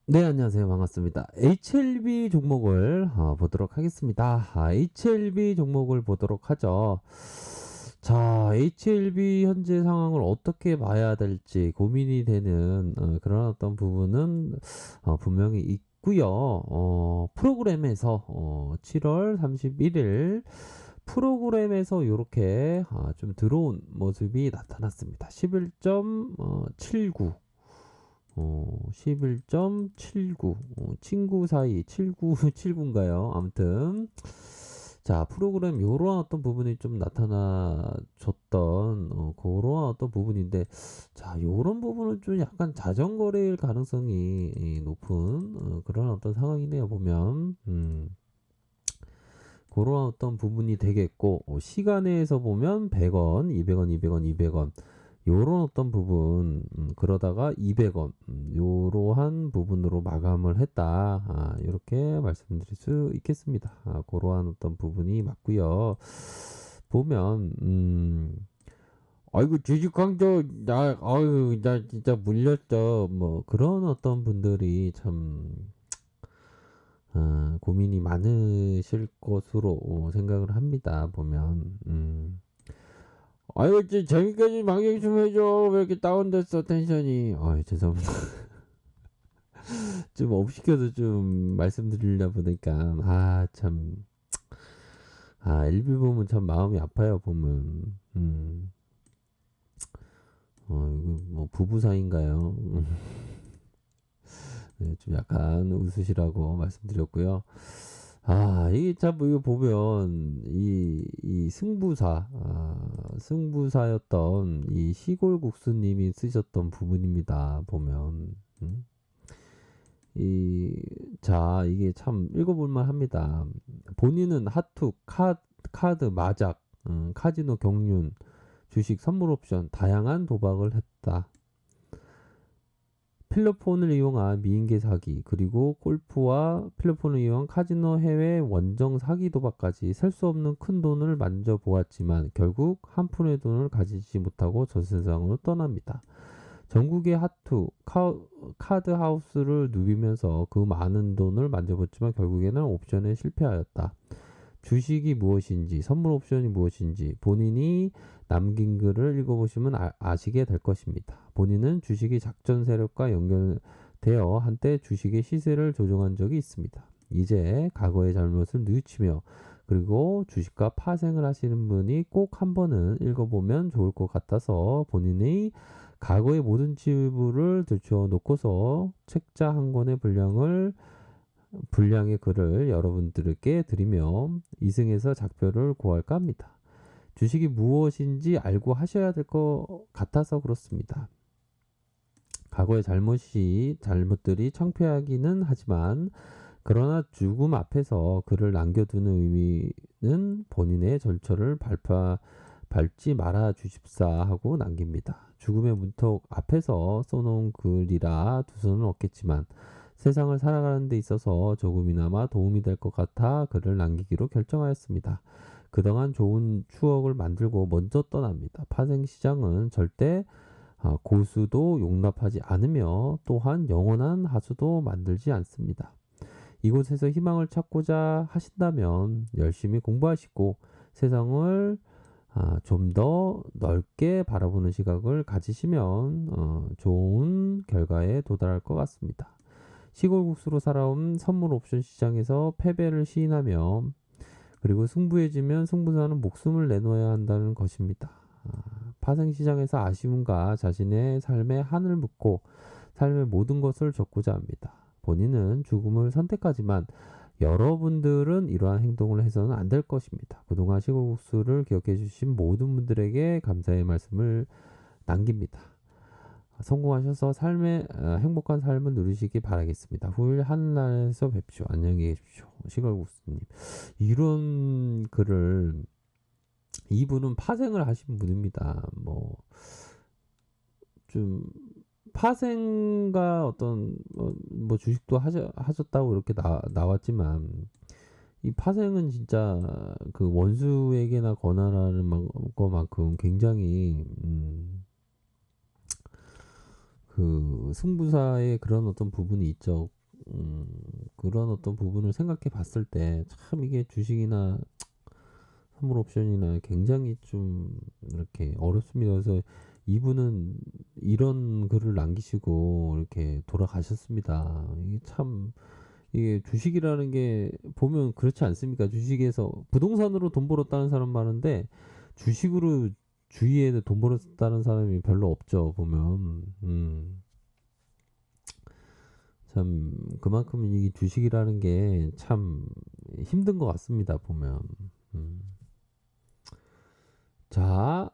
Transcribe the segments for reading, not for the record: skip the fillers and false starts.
네, 안녕하세요. 반갑습니다. HLB 종목을 보도록 하겠습니다. HLB 종목을 보도록 하죠. 자, HLB 현재 상황을 어떻게 봐야 될지 고민이 되는 그런 어떤 부분은 분명히 있고요. 프로그램에서 7월 31일 프로그램에서 이렇게 좀 들어온 모습이 나타났습니다. 11.79 11.79 친구 사이 79인가요? 아무튼 자 프로그램 요런 어떤 부분이 좀 나타나줬던 그런 어떤 부분인데 자 요런 부분은 좀 약간 자전거래일 가능성이 높은 그런 어떤 상황이네요 보면 그런 어떤 부분이 되겠고 시간에서 보면 100원 200원 200원 200원 요런 어떤 부분 그러다가 200원 요러한 부분으로 마감을 했다 이렇게 말씀드릴 수 있겠습니다. 그러한 어떤 부분이 맞고요. 보면 아이고 주식광도 나 아유 나 진짜 물렸어 뭐 그런 어떤 분들이 참 고민이 많으실 것으로 생각을 합니다. 보면 아유 재미까지 방영 좀 해줘 왜 이렇게 다운됐어 텐션이 죄송합니다. 좀 업시켜서 좀 말씀드리려 보니까 참 LB 보면 참 마음이 아파요 보면 이거 뭐 부부 사이인가요? 네, 좀 약간 웃으시라고 말씀드렸고요. 이게 참, 이거 보면, 이 승부사였던 이 시골국수님이 쓰셨던 부분입니다. 보면, 이게 참 읽어볼만 합니다. 본인은 핫투, 카드, 마작, 카지노 경륜, 주식 선물 옵션, 다양한 도박을 했다. 필로폰을 이용한 미인계 사기, 그리고 골프와 필로폰을 이용한 카지노 해외 원정 사기 도박까지 셀 수 없는 큰 돈을 만져보았지만 결국 한 푼의 돈을 가지지 못하고 저 세상으로 떠납니다. 전국의 핫투, 카드 하우스를 누비면서 그 많은 돈을 만져봤지만 결국에는 옵션에 실패하였다. 주식이 무엇인지, 선물 옵션이 무엇인지 본인이 남긴 글을 읽어보시면 아시게 될 것입니다. 본인은 주식이 작전 세력과 연결되어 한때 주식의 시세를 조종한 적이 있습니다. 이제 과거의 잘못을 뉘우치며 그리고 주식과 파생을 하시는 분이 꼭 한 번은 읽어보면 좋을 것 같아서 본인의 과거의 모든 지불을 들추어 놓고서 책자 한 권의 분량의 글을 여러분들께 드리며 이승에서 작별을 고할까 합니다. 주식이 무엇인지 알고 하셔야 될 것 같아서 그렇습니다. 과거의 잘못들이 창피하기는 하지만 그러나 죽음 앞에서 글을 남겨두는 의미는 본인의 절처를 밟지 말아 주십사 하고 남깁니다. 죽음의 문턱 앞에서 써놓은 글이라 두 손은 없겠지만 세상을 살아가는 데 있어서 조금이나마 도움이 될 것 같아 글을 남기기로 결정하였습니다. 그동안 좋은 추억을 만들고 먼저 떠납니다. 파생시장은 절대 고수도 용납하지 않으며 또한 영원한 하수도 만들지 않습니다. 이곳에서 희망을 찾고자 하신다면 열심히 공부하시고 세상을 좀 더 넓게 바라보는 시각을 가지시면 좋은 결과에 도달할 것 같습니다. 시골국수로 살아온 선물 옵션 시장에서 패배를 시인하며 그리고 승부해지면 승부사는 목숨을 내놓아야 한다는 것입니다. 파생시장에서 아쉬움과 자신의 삶에 한을 묻고 삶의 모든 것을 적고자 합니다. 본인은 죽음을 선택하지만 여러분들은 이러한 행동을 해서는 안 될 것입니다. 그동안 시골국수를 기억해 주신 모든 분들에게 감사의 말씀을 남깁니다. 성공하셔서 행복한 삶을 누리시기 바라겠습니다. 후일 하늘나라에서 뵙시오. 안녕히 계십시오. 시골국수님. 이런 글을 이분은 파생을 하신 분입니다. 좀 파생과 어떤 뭐 주식도 하셨다고 이렇게 나왔지만 이 파생은 진짜 그 원수에게나 권하라는 것만큼 굉장히 그 승부사의 그런 어떤 부분이 있죠. 음 그런 어떤 부분을 생각해 봤을 때 참 이게 주식이나 선물 옵션이나 굉장히 좀 이렇게 어렵습니다. 그래서 이분은 이런 글을 남기시고 이렇게 돌아가셨습니다. 이게 참 이게 주식이라는 게 보면 그렇지 않습니까? 주식에서 부동산으로 돈 벌었다는 사람 많은데 주식으로 주위에는 돈 벌었다는 사람이 별로 없죠, 보면. 참 그만큼 이 주식이라는 게 참 힘든 것 같습니다, 보면. 음. 자,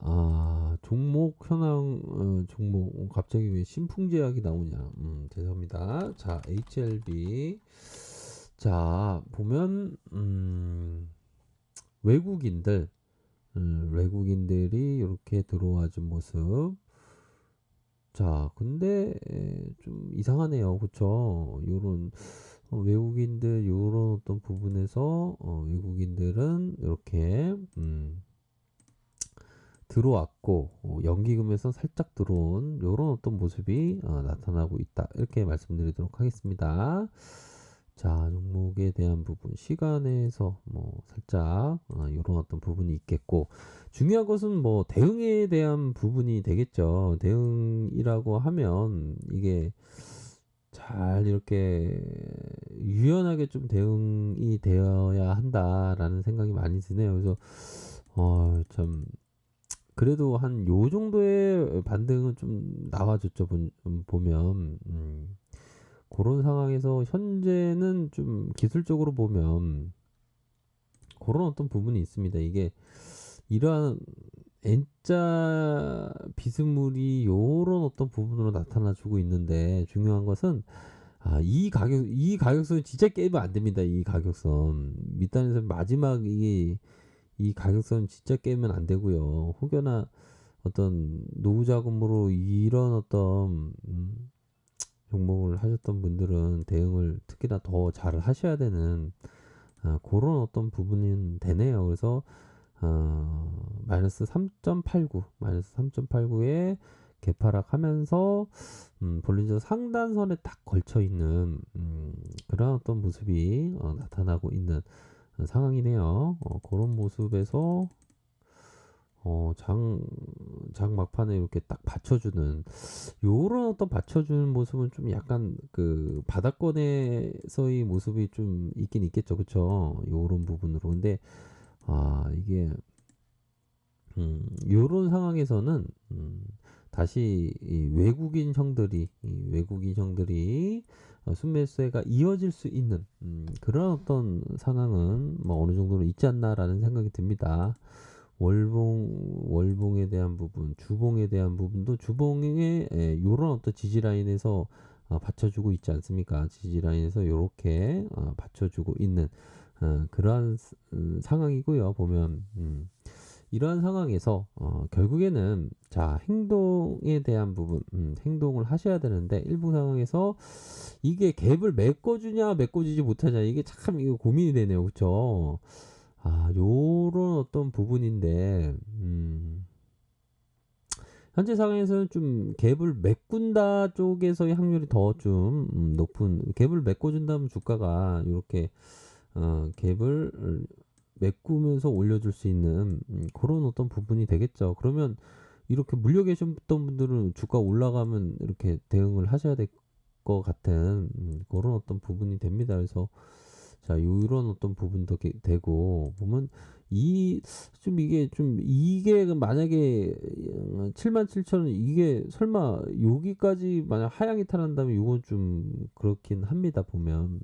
종목 현황, 종목, 갑자기 왜 신풍제약이 나오냐. 죄송합니다. 자, HLB. 자, 보면, 외국인들, 외국인들이 이렇게 들어와 준 모습. 자, 근데 좀 이상하네요. 그쵸? 요런, 외국인들, 요런 어떤 부분에서, 외국인들은 이렇게, 들어왔고 연기금에서 살짝 들어온 요런 어떤 모습이 나타나고 있다. 이렇게 말씀드리도록 하겠습니다. 자, 종목에 대한 부분 시간에서 뭐 살짝 요런 어떤 부분이 있겠고 중요한 것은 뭐 대응에 대한 부분이 되겠죠. 대응이라고 하면 이게 잘 이렇게 유연하게 좀 대응이 되어야 한다라는 생각이 많이 드네요. 그래서 참 그래도 한 요 정도의 반등은 좀 나와줬죠. 보면 그런 상황에서 현재는 좀 기술적으로 보면 그런 어떤 부분이 있습니다. 이게 이러한 N자 비스물이 요런 어떤 부분으로 나타나주고 있는데 중요한 것은 이 가격선 진짜 깨면 안 됩니다. 이 가격선 밑단에서 마지막 이 가격선 진짜 깨면 안 되고요. 혹여나 어떤 노후 자금으로 이런 어떤 종목을 하셨던 분들은 대응을 특히나 더 잘 하셔야 되는 그런 어떤 부분이 되네요. 그래서 마이너스 3.89, 마이너스 3.89에 개파락하면서 볼린저 상단선에 딱 걸쳐 있는 그런 어떤 모습이 나타나고 있는 상황이네요. 그런 모습에서 장 막판에 이렇게 딱 받쳐주는 요런 어떤 받쳐주는 모습은 좀 약간 그 바닥권에서의 모습이 좀 있긴 있겠죠, 그쵸? 요런 부분으로. 근데 이게 요런 상황에서는 다시 외국인 형들이 순매수세가 이어질 수 있는 그런 어떤 상황은 뭐 어느 정도는 있지 않나라는 생각이 듭니다. 월봉에 대한 부분, 주봉에 대한 부분도 주봉에 요런 어떤 지지 라인에서 받쳐주고 있지 않습니까? 지지 라인에서 요렇게 받쳐주고 있는 그러한 상황이고요. 보면 이러한 상황에서 결국에는 자 행동에 대한 부분 행동을 하셔야 되는데 일부 상황에서 이게 갭을 메꿔주냐 메꿔주지 못하냐 이게 참 이거 고민이 되네요. 그쵸? 요런 어떤 부분인데 현재 상황에서는 좀 갭을 메꾼다 쪽에서의 확률이 더 좀 높은 갭을 메꿔준다면 주가가 이렇게 갭을 메꾸면서 올려줄 수 있는 그런 어떤 부분이 되겠죠. 그러면 이렇게 물려 계셨던 분들은 주가 올라가면 이렇게 대응을 하셔야 될 것 같은 그런 어떤 부분이 됩니다. 그래서 자, 요런 어떤 부분도 되고 보면 이게 만약에 77,000원 이게 설마 여기까지 만약 하향이 탈한다면 요건 좀 그렇긴 합니다. 보면.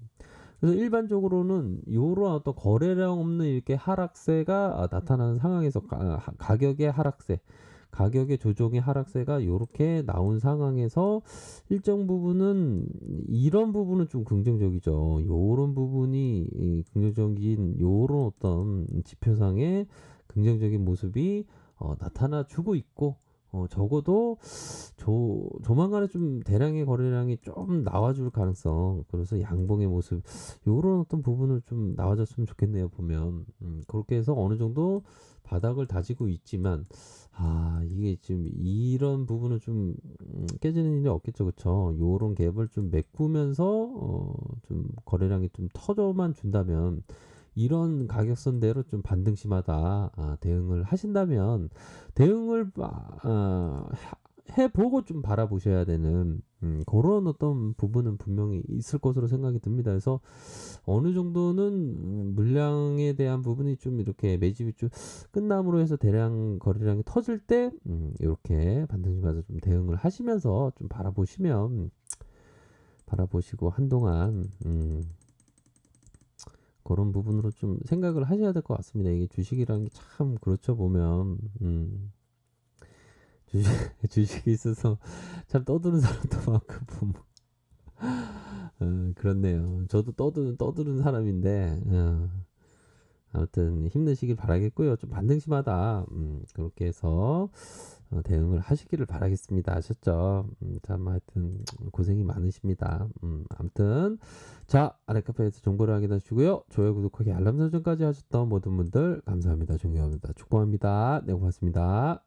그래서 일반적으로는 요런 어떤 거래량 없는 이렇게 하락세가 나타나는 상황에서 가격의 하락세, 가격의 조정의 하락세가 요렇게 나온 상황에서 일정 부분은 이런 부분은 좀 긍정적이죠. 요런 부분이 긍정적인 요런 어떤 지표상의 긍정적인 모습이 나타나 주고 있고 적어도 조만간에 좀 대량의 거래량이 좀 나와줄 가능성, 그래서 양봉의 모습, 요런 어떤 부분을 좀 나와줬으면 좋겠네요, 보면. 그렇게 해서 어느 정도 바닥을 다지고 있지만, 이게 지금 이런 부분은 좀 깨지는 일이 없겠죠, 그쵸? 요런 갭을 좀 메꾸면서 좀 거래량이 좀 터져만 준다면, 이런 가격선대로 좀 반등심하다 대응을 하신다면, 대응을 해보고 좀 바라보셔야 되는 그런 어떤 부분은 분명히 있을 것으로 생각이 듭니다. 그래서 어느 정도는 물량에 대한 부분이 좀 이렇게 매집이 좀 끝남으로 해서 대량 거래량이 터질 때 이렇게 반등심에서 좀 대응을 하시면서 좀 바라보시고 한동안 그런 부분으로 좀 생각을 하셔야 될 것 같습니다. 이게 주식이라는 게 참 그렇죠, 보면. 주식, 주식에 있어서 참 떠드는 사람도 많고, 보면. 그렇네요. 저도 떠드는 사람인데, 아무튼 힘내시길 바라겠고요. 좀 반등심하다. 그렇게 해서 대응을 하시기를 바라겠습니다. 아셨죠? 참 하여튼 고생이 많으십니다. 아무튼 자, 아래 카페에서 정보를 확인해 주시고요. 좋아요, 구독하기, 알람 설정까지 하셨던 모든 분들 감사합니다. 존경합니다. 축복합니다. 네, 고맙습니다.